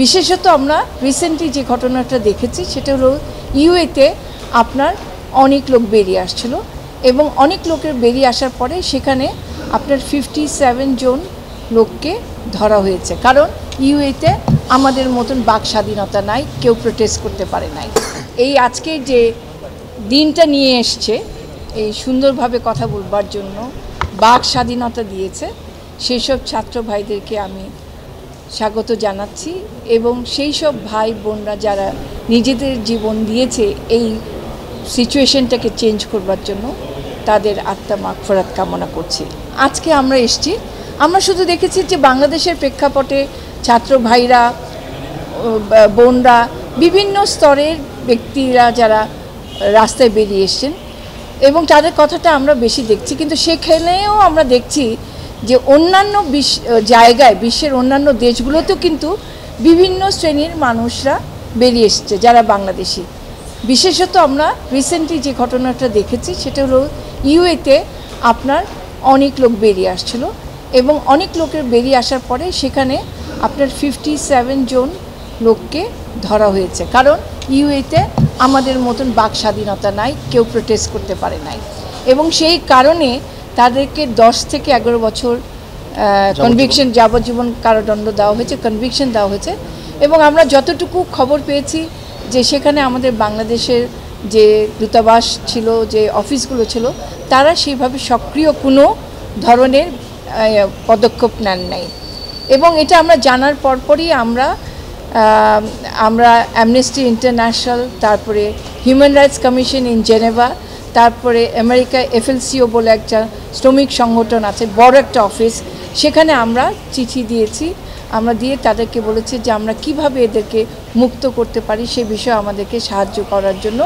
বিশেষত আমরা রিসেন্টলি যে ঘটনাটা দেখেছি সেটা হলো ইউএতে আপনার অনেক লোক বেরিয়ে আসছিল এবং অনেক লোকের বেরিয়ে আসার পরে সেখানে আপনার 57 জন লোককে ধরা হয়েছে। কারণ ইউএতে আমাদের মতন বাক স্বাধীনতা নাই, কেউ প্রোটেস্ট করতে পারে নাই। এই আজকে যে দিনটা নিয়ে এসছে এই সুন্দরভাবে কথা বলবার জন্য বাক স্বাধীনতা দিয়েছে, সেই সব ছাত্র ভাইদেরকে আমি স্বাগত জানাচ্ছি এবং সেই সব ভাই বোনরা যারা নিজেদের জীবন দিয়েছে এই সিচুয়েশনটাকে চেঞ্জ করবার জন্য তাদের আত্মা মাগফিরাত কামনা করছি। আজকে আমরা এসেছি, আমরা শুধু দেখেছি যে বাংলাদেশের প্রেক্ষাপটে ছাত্র ভাইরা বোনরা বিভিন্ন স্তরের ব্যক্তিরা যারা রাস্তায় বেরিয়ে এসছেন এবং তাদের কথাটা আমরা বেশি দেখছি, কিন্তু সেখানেও আমরা দেখছি যে অন্যান্য জায়গায় বিশ্বের অন্যান্য দেশগুলোতেও কিন্তু বিভিন্ন শ্রেণীর মানুষরা বেরিয়ে এসছে যারা বাংলাদেশি। বিশেষত আমরা রিসেন্টলি যে ঘটনাটা দেখেছি সেটা হলো ইউএতে আপনার অনেক লোক বেরিয়ে আসছিল এবং অনেক লোকের বেরিয়ে আসার পরে সেখানে আপনার 57 জন লোককে ধরা হয়েছে। কারণ ইউএতে আমাদের মতন বাক স্বাধীনতা নাই, কেউ প্রোটেস্ট করতে পারে নাই এবং সেই কারণে তাদেরকে 10 থেকে 11 বছর কনভিকশন যাবজ্জীবন কারাদণ্ড দেওয়া হয়েছে, কনভিকশন দেওয়া হয়েছে। এবং আমরা যতটুকু খবর পেয়েছি যে সেখানে আমাদের বাংলাদেশের যে দূতাবাস ছিল, যে অফিসগুলো ছিল, তারা সেইভাবে সক্রিয় কোনো ধরনের পদক্ষেপ নেন নাই এবং এটা আমরা জানার পরপরই আমরা অ্যামনেস্টি ইন্টারন্যাশনাল, তারপরে human rights commission in Geneva, তারপরে আমেরিকায় FLCO বলে একটা শ্রমিক সংগঠন আছে, বড় একটা অফিস, সেখানে আমরা চিঠি দিয়েছি। আমরা দিয়ে তাদেরকে বলেছি যে আমরা কিভাবে এদেরকে মুক্ত করতে পারি সে বিষয়ে আমাদেরকে সাহায্য করার জন্য।